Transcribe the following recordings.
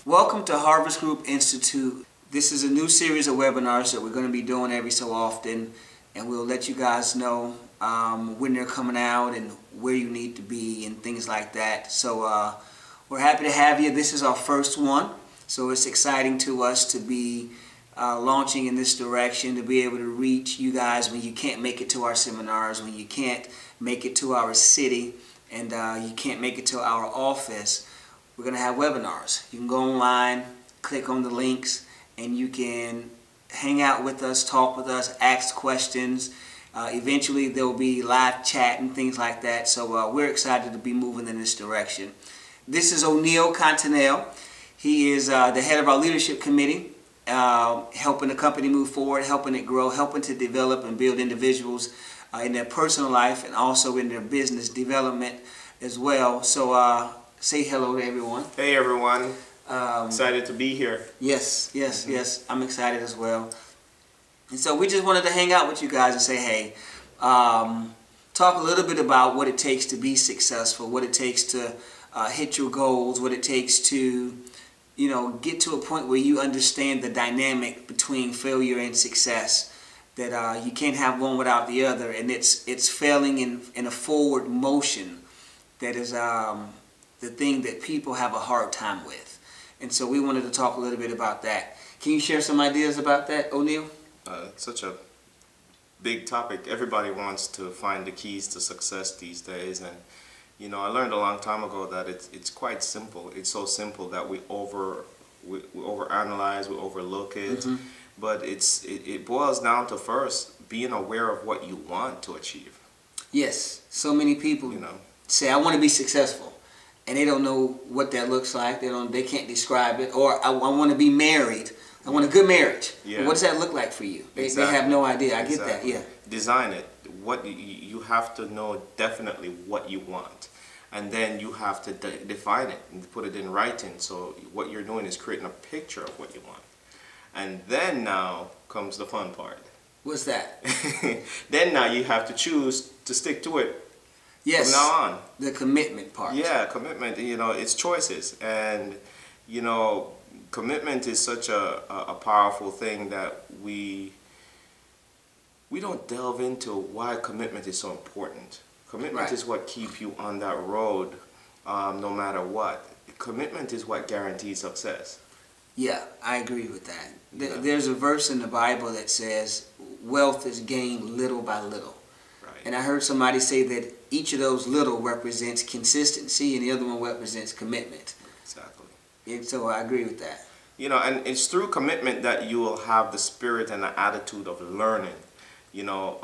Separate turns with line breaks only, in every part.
Welcome to Harvest Group Institute. This is a new series of webinars that we're going to be doing every so often, and we'll let you guys know when they're coming out and where you need to be and things like that. So we're happy to have you. This is our first one, so it's exciting to us to be launching in this direction, to be able to reach you guys when you can't make it to our seminars, when you can't make it to our city, and you can't make it to our office. We're going to have webinars. You can go online, click on the links, and you can hang out with us, talk with us, ask questions. Eventually there will be live chat and things like that. So we're excited to be moving in this direction. This is O'Neal Continell. He is the head of our leadership committee, helping the company move forward, helping it grow, helping to develop and build individuals in their personal life and also in their business development as well. So say hello to everyone.
Hey everyone. Excited to be here.
Yes. I'm excited as well. And so we just wanted to hang out with you guys and say, hey, talk a little bit about what it takes to be successful, what it takes to hit your goals, what it takes to, you know, get to a point where you understand the dynamic between failure and success, that you can't have one without the other, and it's failing in a forward motion that is the thing that people have a hard time with. And so we wanted to talk a little bit about that. Can you share some ideas about that, O'Neal?
It's such a big topic. Everybody wants to find the keys to success these days, and you know, I learned a long time ago that it's quite simple. It's so simple that we overanalyze, we overlook it. But it boils down to first being aware of what you want to achieve. Yes,
so many people say, I want to be successful, and they don't know what that looks like. They can't describe it. Or I want to be married. I want a good marriage. Yeah. What does that look like for you? They have no idea. I get that. Yeah.
Design it. What you have to know definitely what you want, and then you have to define it and put it in writing. So what you're doing is creating a picture of what you want, and then now comes the fun part.
What's that?
Then now you have to choose to stick to it.
Yes.
From now on.
The commitment part.
Yeah, commitment. You know, it's choices, and you know, commitment is such a powerful thing that we don't delve into why commitment is so important. Commitment is what keeps you on that road, no matter what. Commitment is what guarantees success.
Yeah, I agree with that. There's a verse in the Bible that says, wealth is gained little by little. Right. And I heard somebody say that each of those little represents consistency and the other one represents commitment.
Exactly.
And so I agree with that.
You know, and it's through commitment that you will have the spirit and the attitude of learning, you know,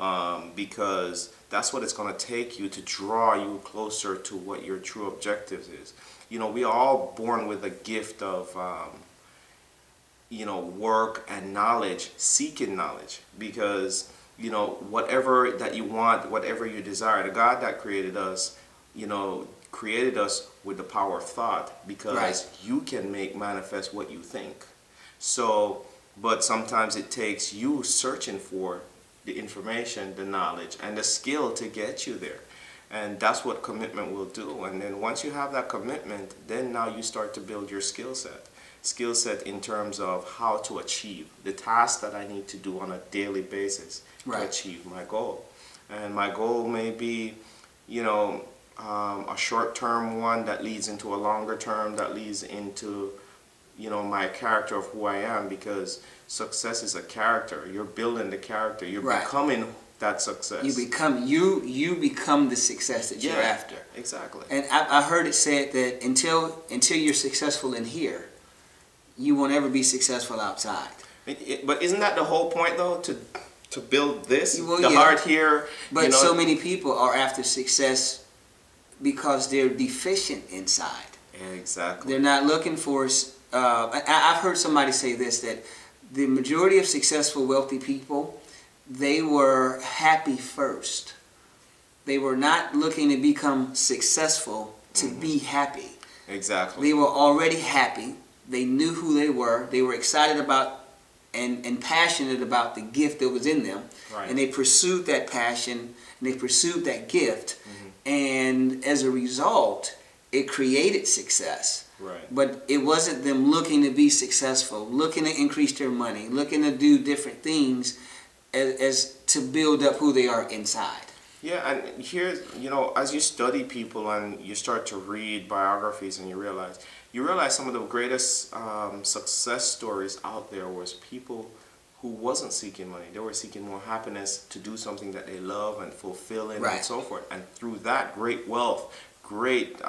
because that's what it's going to take you to draw you closer to what your true objectives is. You know, we are all born with a gift of you know, work and knowledge, seeking knowledge, because, you know, whatever that you want, whatever you desire, the God that created us, you know, created us with the power of thought, because you can make manifest what you think. So, but sometimes it takes you searching for the information, the knowledge, and the skill to get you there. And that's what commitment will do. And then once you have that commitment, then now you start to build your skill set. Skill set in terms of how to achieve the task that I need to do on a daily basis to achieve my goal. And my goal may be, you know, a short-term one that leads into a longer term, that leads into, you know, my character of who I am, because success is a character. You're building the character. You're becoming that success.
You become the success that you're after.
Exactly.
And I heard it said that until you're successful in here, you won't ever be successful outside.
But isn't that the whole point, though, to build this? The heart here.
But you know, so many people are after success because they're deficient inside.
Exactly.
They're not looking for. I've heard somebody say this, that the majority of successful, wealthy people, they were happy first. They were not looking to become successful to be happy.
Exactly.
They were already happy. They knew who they were. They were excited about and passionate about the gift that was in them.
Right.
And they pursued that passion, and they pursued that gift. And as a result, it created success.
Right.
But it wasn't them looking to be successful, looking to increase their money, looking to do different things as to build up who they are inside.
Yeah, and here's, as you study people and you start to read biographies and you realize some of the greatest success stories out there was people who wasn't seeking money. They were seeking more happiness to do something that they love and fulfilling
Right.
and so forth. And through that, great wealth, great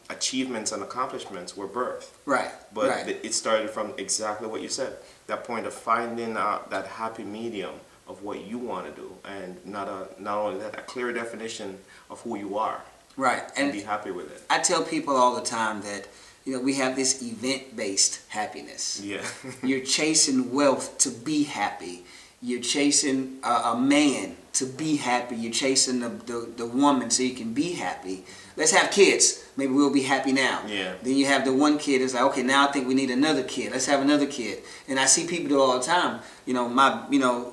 achievements and accomplishments were birthed.
Right.
But
right.
it started from exactly what you said, that point of finding that happy medium of what you want to do, and not only that, a clear definition of who you are,
Right.
and be happy with it.
I tell people all the time that we have this event-based happiness.
Yeah.
You're chasing wealth to be happy. You're chasing a man to be happy. You're chasing the woman so you can be happy. Let's have kids. Maybe we'll be happy now.
Yeah.
Then you have the one kid is like, okay, now I think we need another kid. Let's have another kid. And I see people do it all the time.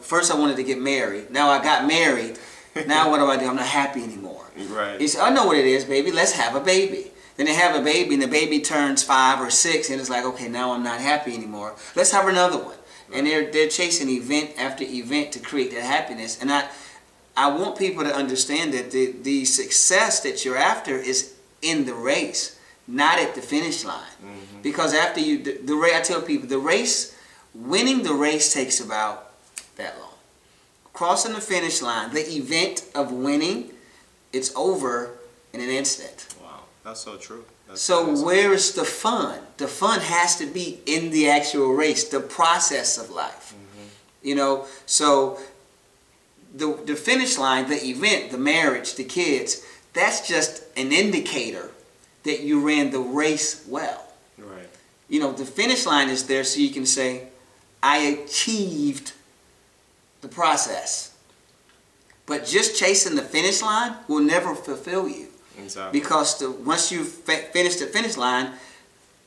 First I wanted to get married. Now I got married. Now what do? I'm not happy anymore.
Right.
He said, I know what it is, baby. Let's have a baby. Then they have a baby, and the baby turns 5 or 6, and it's like, okay, now I'm not happy anymore. Let's have another one. Right. And they're chasing event after event to create that happiness. And I want people to understand that the success that you're after is in the race, not at the finish line. Mm-hmm. Because after I tell people, winning the race takes about that long. Crossing the finish line, the event of winning, it's over in an instant.
Wow, that's so true.
So where is the fun? The fun has to be in the actual race, the process of life. Mm-hmm. So the finish line, the event, the marriage, the kids, that's just an indicator that you ran the race well.
Right.
The finish line is there so you can say, I achieved the process. But just chasing the finish line will never fulfill you.
Exactly.
Because once you finish the finish line,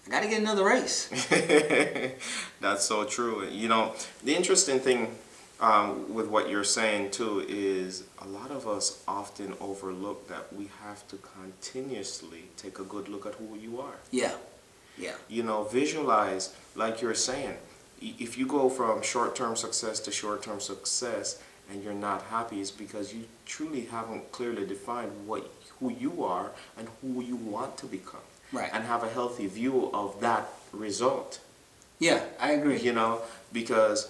I got to get another race.
That's so true. The interesting thing with what you're saying too is a lot of us often overlook that we have to continuously take a good look at who you are.
Yeah. Yeah.
Visualize, like you're saying, if you go from short-term success to short-term success and you're not happy, it's because you truly haven't clearly defined who you are and who you want to become.
Right.
And have a healthy view of that result.
Yeah, I agree.
Because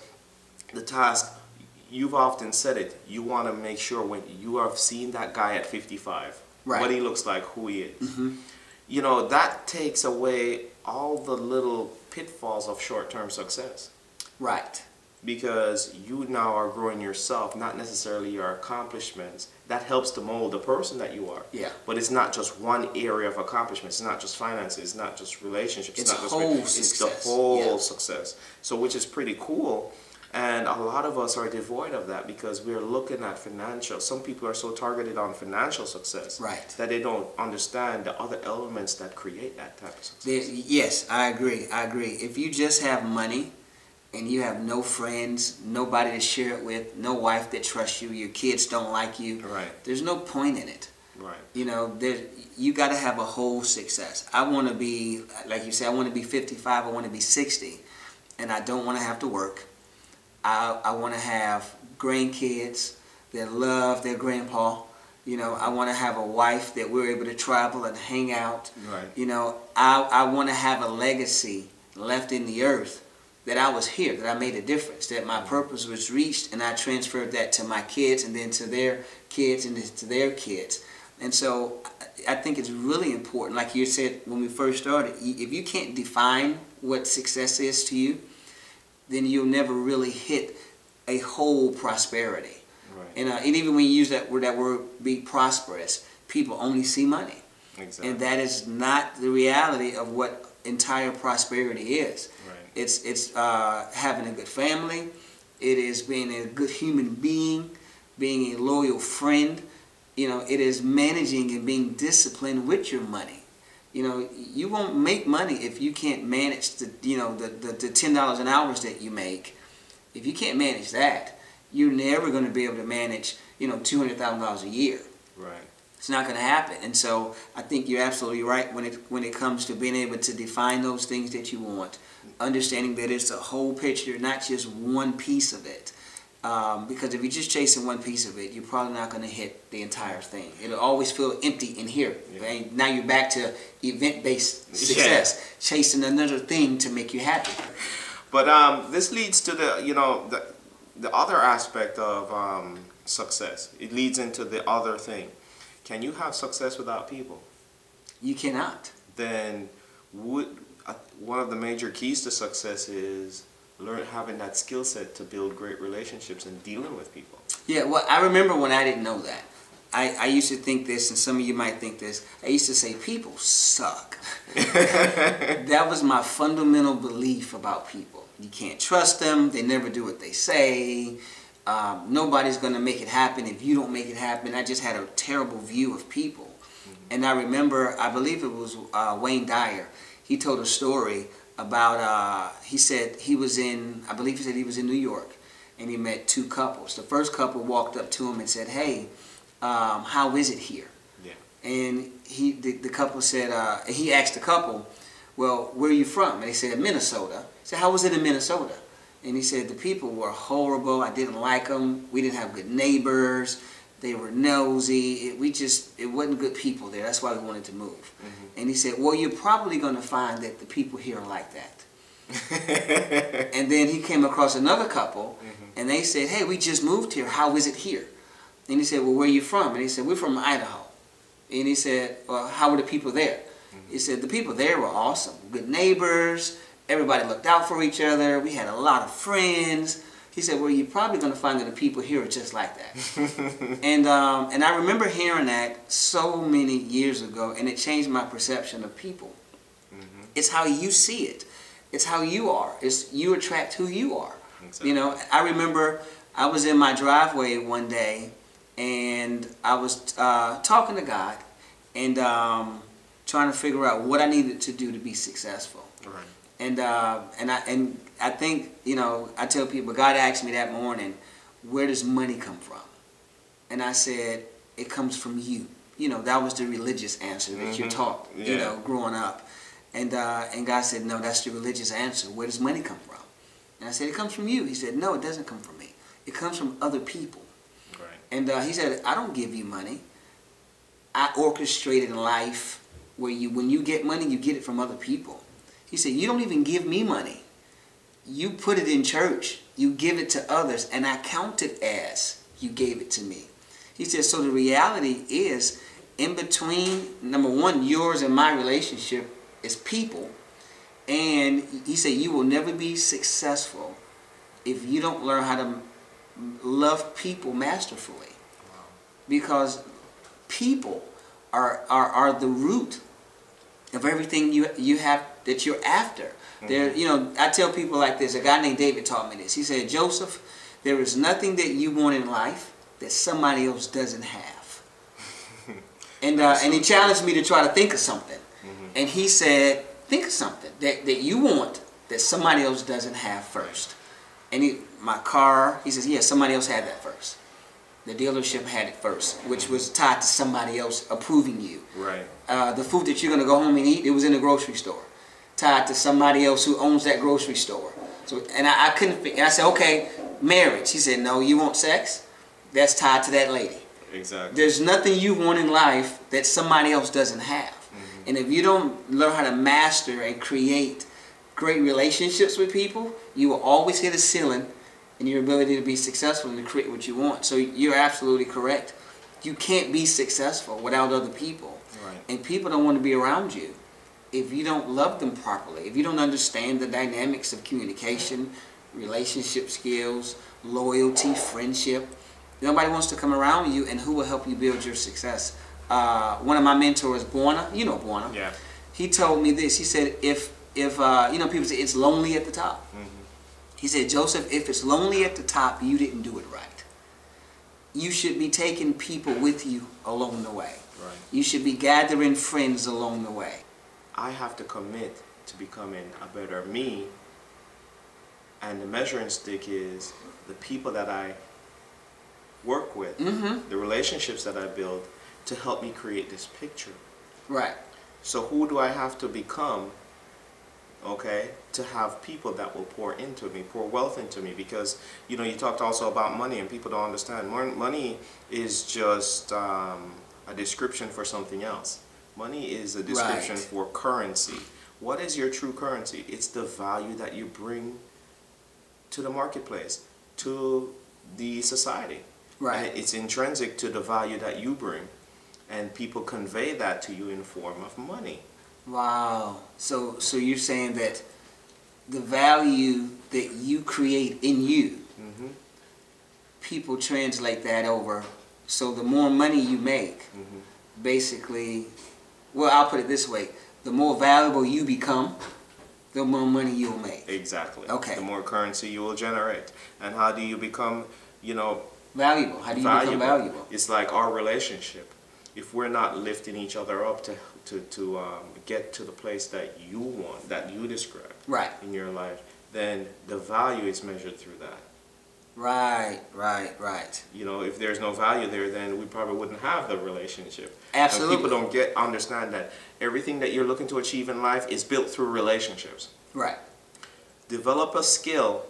the task, you've often said it, you want to make sure when you have seen that guy at 55,
right,
what he looks like, who he is.
Mm-hmm.
That takes away all the little pitfalls of short-term success.
Right.
Because you now are growing yourself, not necessarily your accomplishments. That helps to mold the person that you are.
Yeah.
But it's not just one area of accomplishment. It's not just finances. It's not just relationships.
It's
not just
whole
it's
success.
the whole
Yeah.
success. So which is pretty cool. And a lot of us are devoid of that because we're looking at financial. Some people are so targeted on financial success,
right,
that they don't understand the other elements that create that type of success.
Yes, I agree. If you just have money and you have no friends, nobody to share it with, no wife that trusts you, your kids don't like you,
right,
there's no point in it.
Right.
You got to have a whole success. I want to be, like you said, I want to be 55, I want to be 60, and I don't want to have to work. I want to have grandkids that love their grandpa. I want to have a wife that we're able to travel and hang out.
Right.
I want to have a legacy left in the earth that I was here, that I made a difference, that my purpose was reached, and I transferred that to my kids and then to their kids and then to their kids. And so I think it's really important, like you said when we first started, if you can't define what success is to you, then you'll never really hit a whole prosperity.
Right.
And even when you use that word be prosperous, people only see money.
Exactly.
And that is not the reality of what entire prosperity is.
Right.
It's having a good family. It is being a good human being, being a loyal friend. It is managing and being disciplined with your money. You won't make money if you can't manage the $10 an hour that you make If you can't manage that, you're never going to be able to manage, $200,000 a year.
Right.
It's not going to happen. And so I think you're absolutely right when it comes to being able to define those things that you want, understanding that it's a whole picture, not just one piece of it. Because if you're just chasing one piece of it, you're probably not going to hit the entire thing. It'll always feel empty in here.
Yeah.
Right? Now you're back to event-based success, chasing another thing to make you happy.
But this leads to the other aspect of success. It leads into the other thing. Can you have success without people?
You cannot.
Then one of the major keys to success is having that skill set to build great relationships and dealing with people.
Yeah, well, I remember when I didn't know that. I used to think this, and some of you might think this. I used to say, people suck. That was my fundamental belief about people. You can't trust them. They never do what they say. Nobody's going to make it happen if you don't make it happen. I just had a terrible view of people. Mm-hmm. And I remember, I believe it was Wayne Dyer. He told a story about, he said he was in New York, and he met two couples. The first couple walked up to him and said, hey, how is it here?
Yeah.
And the couple said, he asked the couple, well, where are you from? And they said, Minnesota. He said, how was it in Minnesota? And he said, the people were horrible. I didn't like them. We didn't have good neighbors. They were nosy. It wasn't good people there. That's why we wanted to move. Mm-hmm. And he said, well, you're probably going to find that the people here are like that. And then he came across another couple, mm-hmm. and they said, hey, we just moved here. How is it here? And he said, well, where are you from? And he said, we're from Idaho. And he said, well, how were the people there? Mm-hmm. He said, the people there were awesome. Good neighbors. Everybody looked out for each other. We had a lot of friends. He said, well, you're probably going to find that the people here are just like that. And I remember hearing that so many years ago, and it changed my perception of people. Mm-hmm. It's how you see it. It's how you are. You attract who you are. Exactly. I remember I was in my driveway one day, and I was talking to God and trying to figure out what I needed to do to be successful. Right. And I think, I tell people, God asked me that morning, where does money come from? And I said, it comes from you. That was the religious answer that mm-hmm. you're taught, growing up. And God said, no, that's the religious answer. Where does money come from? And I said, it comes from you. He said, no, it doesn't come from me. It comes from other people. Right. And he said, I don't give you money. I orchestrated life where when you get money, you get it from other people. He said, you don't even give me money. You put it in church. You give it to others, and I count it as you gave it to me. He said, so the reality is, in between, number one, yours and my relationship is people. And he said, you will never be successful if you don't learn how to love people masterfully. Wow. Because people are the root of everything you have that you're after. Mm-hmm. I tell people like this. A guy named David taught me this. He said, Joseph, there is nothing that you want in life that somebody else doesn't have. And he challenged me to try to think of something. Mm-hmm. And he said, think of something that you want that somebody else doesn't have first. And my car, he says, yeah, somebody else had that first. The dealership had it first, which was tied to somebody else approving you. Right. The food that you're going to go home and eat, it was in the grocery store, tied to somebody else who owns that grocery store. So, and I couldn't figure. I said, okay, marriage. He said, no, you want sex? That's tied to that lady. Exactly. There's nothing you want in life that somebody else doesn't have. Mm-hmm. And if you don't learn how to master and create great relationships with people, you will always hit a ceiling in your ability to be successful and to create what you want. So you're absolutely correct. You can't be successful without other people. Right. And people don't want to be around you if you don't love them properly, if you don't understand the dynamics of communication, relationship skills, loyalty, friendship. Nobody wants to come around you, and who will help you build your success? One of my mentors, Buona, you know Buona. Yeah. He told me this. He said, if people say it's lonely at the top. Mm-hmm. He said, Joseph, if it's lonely at the top, you didn't do it right. You should be taking people with you along the way. Right. You should be gathering friends along the way.
I have to commit to becoming a better me And the measuring stick is the people that I work with,
Mm-hmm.
the relationships that I build to help me create this picture.
Right.
So who do I have to become, okay, to have people that will pour into me, pour wealth into me? Because, you know, you talked also about money, and people don't understand. Money is just a description for something else. Money is a description
Right.
for currency. What is your true currency? It's the value that you bring to the marketplace, to the society.
Right.
And it's intrinsic to the value that you bring. And people convey that to you in form of money.
Wow. So you're saying that the value that you create in you,
Mm-hmm.
people translate that over. So the more money you make,
Mm-hmm.
basically, well, I'll put it this way: the more valuable you become, the more money you'll make.
Exactly.
Okay.
The more currency you will generate. And how do you become, you know,
Valuable. How do you become valuable?
It's like our relationship. If we're not lifting each other up to get to the place that you want, that you describe
Right.
in your life, then the value is measured through that.
Right. Right.
You know, if there's no value there, then we probably wouldn't have the relationship.
Absolutely.
And people don't understand that everything that you're looking to achieve in life is built through relationships.
Right.
Develop a skill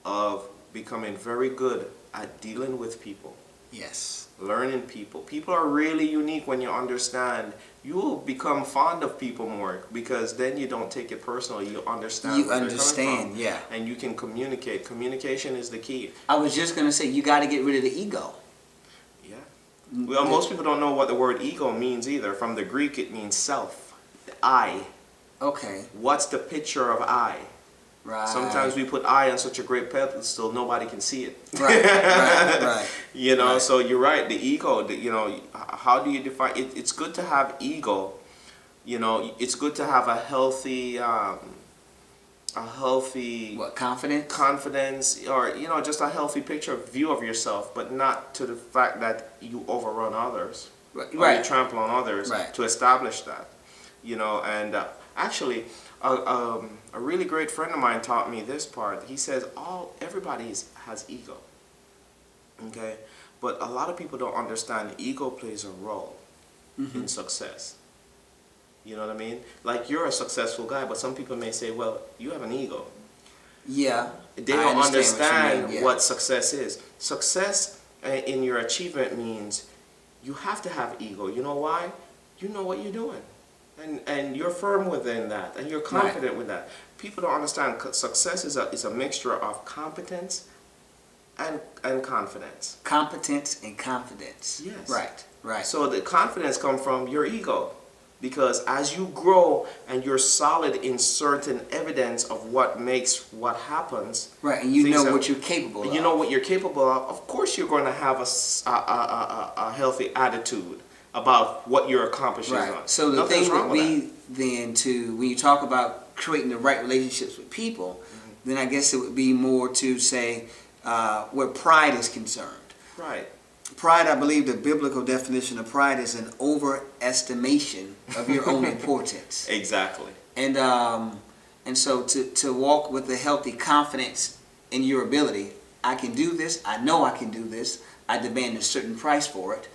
of becoming very good at dealing with people,
Yes.
learning people. People are really unique when you understand. You will become fond of people more because then you don't take it personally. You understand.
You
where they're coming
understand,
from,
yeah.
And you can communicate. Communication is the key.
I was just gonna say you got to get rid of the ego.
Yeah. Well, most people don't know what the word ego means either. From the Greek, it means self, the I.
Okay.
What's the picture of I?
Right.
Sometimes we put I on such a great pedestal, nobody can see it.
Right.
You know,
Right.
so you're right. The ego, you know, how do you define it? It's good to have ego. You know, it's good to have a healthy,
What, confidence?
confidence, or you know, just a healthy picture, view of yourself, but not to the fact that you overrun others, or you
Right.
trample on others
Right.
to establish that. You know, and actually, a really great friend of mine taught me this part. He says everybody has ego. Okay, but a lot of people don't understand ego plays a role in success. You know what I mean? Like, you're a successful guy, but some people may say, well, you have an ego.
Yeah.
They
I
don't
understand
understand
what you mean, yeah.
what success is. Success in your achievement means you have to have ego. You know why? You know what you're doing. And you're firm within that, and you're confident with that. People don't understand success is a mixture of competence and confidence.
Competence and confidence.
Yes.
Right.
So the confidence comes from your ego. Because as you grow and you're solid in certain evidence of what makes what happens,
Right, and you
things
know
that-
what you're capable of.
you know what you're capable of course you're going to have a healthy attitude about what you're accomplishing on.
Right. So the
Nothing's
thing
wrong
would
with
be then to, when you talk about creating the right relationships with people, then I guess it would be more to say where pride is concerned.
that. Right.
Pride, I believe the biblical definition of pride is an overestimation of your own importance.
Exactly.
And so to walk with a healthy confidence in your ability, I can do this, I know I can do this, I demand a certain price for it,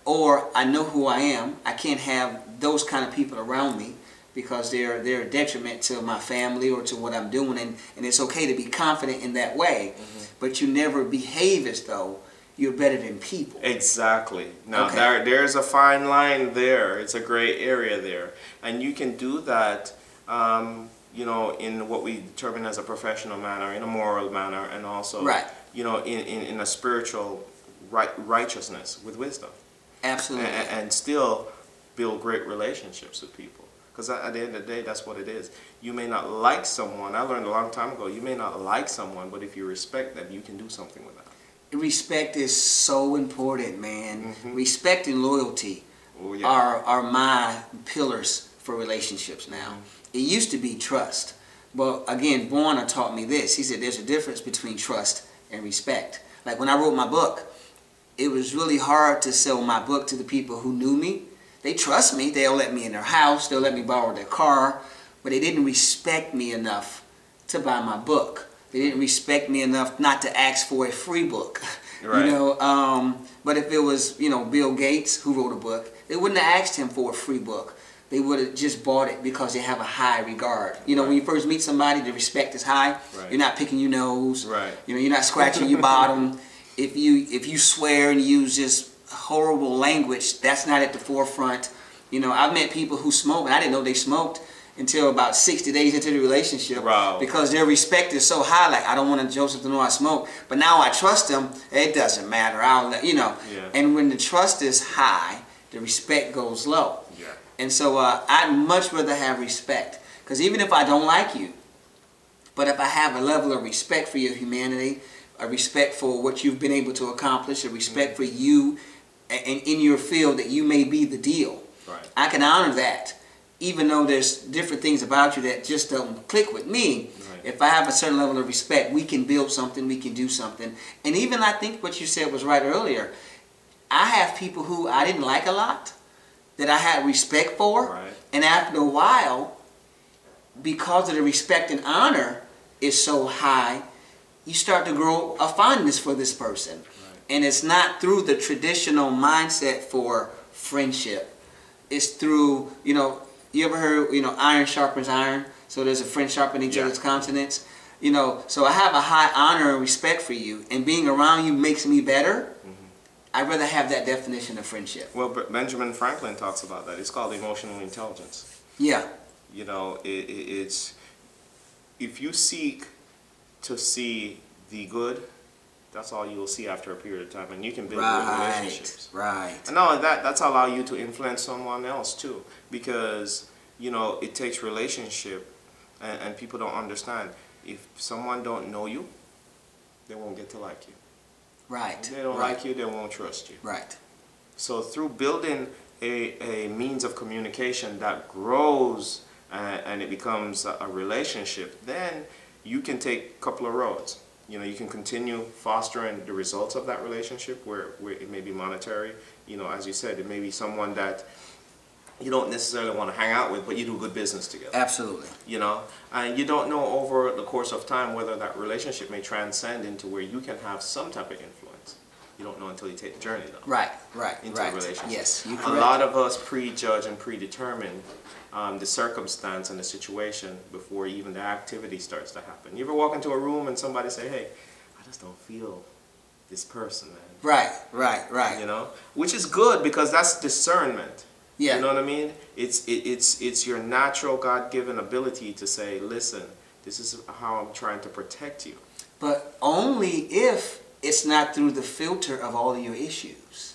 or I know who I am, I can't have those kind of people around me because they're a detriment to my family or to what I'm doing, and it's okay to be confident in that way, but you never behave as though you're better than people.
Exactly. Now
Okay.
there's a fine line there. It's a gray area there, and you can do that, you know, in what we determine as a professional manner, in a moral manner, and also,
Right.
you know, in a spiritual righteousness with wisdom,
Absolutely.
and still build great relationships with people. Because at the end of the day, that's what it is. You may not like someone. I learned a long time ago. You may not like someone, but if you respect them, you can do something with them.
Respect is so important, man. Respect and loyalty
Oh, yeah.
are my pillars for relationships now. It used to be trust. But again, Borna taught me this. He said there's a difference between trust and respect. Like when I wrote my book, it was really hard to sell my book to the people who knew me. They trust me. They'll let me in their house. They'll let me borrow their car. But they didn't respect me enough to buy my book. They didn't respect me enough not to ask for a free book.
Right.
You know, but if it was, you know, Bill Gates who wrote a book, they wouldn't have asked him for a free book. They would have just bought it because they have a high regard. You know,
Right.
when you first meet somebody, the respect is high.
Right.
You're not picking your nose.
Right.
You know, you're not scratching your bottom. If you swear and use just horrible language, that's not at the forefront. You know, I've met people who smoke, and I didn't know they smoked until about 60 days into the relationship.
Wow.
Because their respect is so high. Like, I don't want Joseph to know I smoke, but now I trust him. It doesn't matter. I'll let you know.
Yeah.
And when the trust is high, the respect goes low.
Yeah.
And so I'd much rather have respect, because even if I don't like you, but if I have a level of respect for your humanity, a respect for what you've been able to accomplish, a respect for you and in your field that you may be the deal,
Right.
I can honor that, even though there's different things about you that just don't click with me.
Right.
If I have a certain level of respect, we can build something, we can do something. And even I think what you said was right earlier. I have people who I didn't like a lot that I had respect for.
Right.
And after a while, because of the respect and honor is so high, you start to grow a fondness for this person.
Right.
And it's not through the traditional mindset for friendship. It's through, you know, you ever heard, you know, iron sharpens iron? So there's a friend sharpening each
Yeah.
other's countenance. You know, so I have a high honor and respect for you, and being around you makes me better. I'd rather have that definition of friendship.
Well, Benjamin Franklin talks about that. It's called emotional intelligence.
Yeah.
You know, it's if you seek to see the good, that's all you will see after a period of time, and you can build good relationships.
Right.
And not only that, that's allow you to influence someone else too, because you know it takes relationship, and people don't understand. If someone don't know you, they won't get to like you.
Right.
If they don't
right.
like you, they won't trust you.
Right.
So through building a means of communication that grows and it becomes a relationship, then you can take a couple of roads. You know, you can continue fostering the results of that relationship where it may be monetary. You know, as you said, it may be someone that you don't necessarily want to hang out with, but you do good business together.
Absolutely.
You know, and you don't know over the course of time whether that relationship may transcend into where you can have some type of influence. You don't know until you take the journey, though.
Right. Right.
Into
right.
a relationship.
Yes. You're
A
correct.
lot of us prejudge and predetermine the circumstance and the situation before even the activity starts to happen. You ever walk into a room and somebody say, "Hey, I just don't feel this person, man."
Right. Right. Right.
You know, which is good because that's discernment.
Yeah.
You know what I mean? It's your natural God-given ability to say, "Listen, this is how I'm trying to protect you."
But only if it's not through the filter of all of your issues.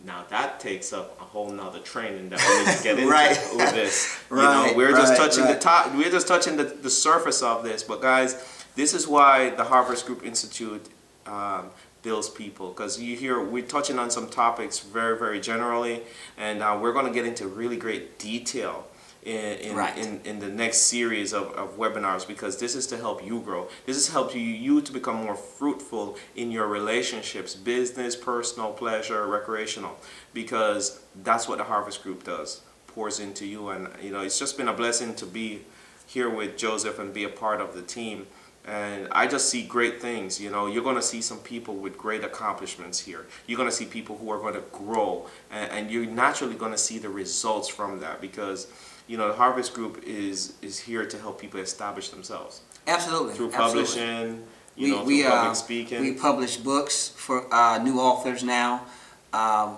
Now that takes up a whole nother training that we need to get into
Right.
with this. You
Right,
know, we're just
right,
touching
right.
the top. We're just touching the surface of this. But guys, this is why the Harvest Group Institute builds people. Because you hear we're touching on some topics very, very generally, and we're going to get into really great detail in the next series of webinars, because this is to help you grow. This is to help you to become more fruitful in your relationships, business, personal, pleasure, recreational, because that's what the Harvest Group does, pours into you. And you know, it's just been a blessing to be here with Joseph and be a part of the team. And I just see great things. You know, you're going to see some people with great accomplishments here. You're going to see people who are going to grow, and you're naturally going to see the results from that, because you know, the Harvest Group is here to help people establish themselves.
Absolutely.
Through
Absolutely.
publishing, through public speaking.
We publish books for new authors now.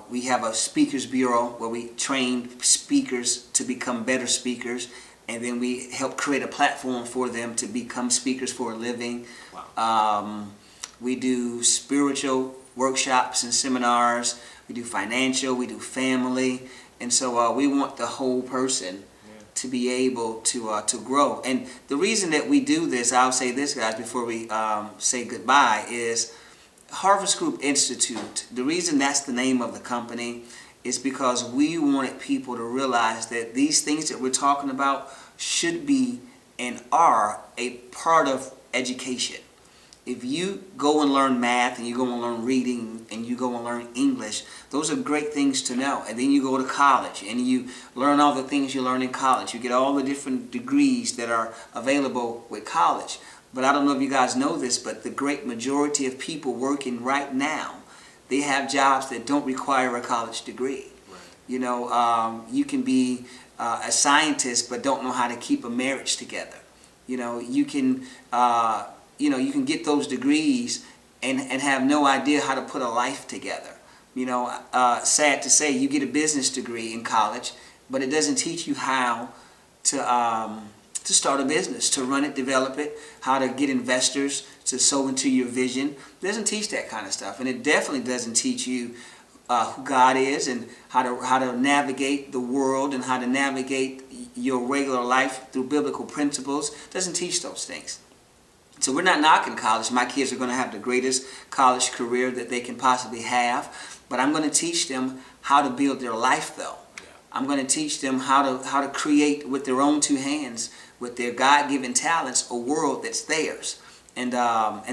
We have a speakers bureau where we train speakers to become better speakers, and then we help create a platform for them to become speakers for a living.
Wow.
We do spiritual workshops and seminars. We do financial. We do family. And so we want the whole person to be able to grow. And the reason that we do this, I'll say this, guys, before we say goodbye, is Harvest Group Institute. The reason that's the name of the company is because we wanted people to realize that these things that we're talking about should be and are a part of education. if you go and learn math and you go and learn reading and you go and learn English, those are great things to know. And then you go to college and you learn all the things you learn in college. You get all the different degrees that are available with college. But I don't know if you guys know this, but the great majority of people working right now, they have jobs that don't require a college degree. Right. You know, you can be a scientist but don't know how to keep a marriage together. You know, you can you can get those degrees and have no idea how to put a life together. You know, sad to say, you get a business degree in college, but it doesn't teach you how to start a business, to run it, develop it, how to get investors to sow into your vision. It doesn't teach that kind of stuff, and it definitely doesn't teach you who God is and how to navigate the world and how to navigate your regular life through biblical principles. It doesn't teach those things. So we're not knocking college. My kids are going to have the greatest college career that they can possibly have, but I'm going to teach them how to build their life, though. I'm going to teach them how to create with their own two hands, with their God-given talents, a world that's theirs. And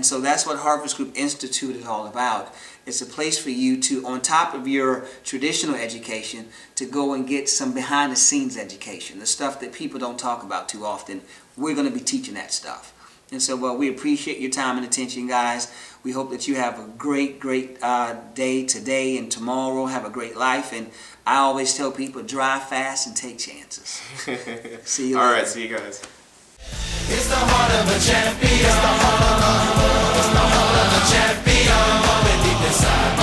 so that's what Harvest Group Institute is all about. It's a place for you to, on top of your traditional education, to go and get some behind-the-scenes education, the stuff that people don't talk about too often. We're going to be teaching that stuff. And so we appreciate your time and attention, guys. We hope that you have a great day today and tomorrow. Have a great life. And I always tell people, drive fast and take chances. See you later.
All right, see you guys.
It's the heart of a champion. It's the heart of a champion. Deep inside.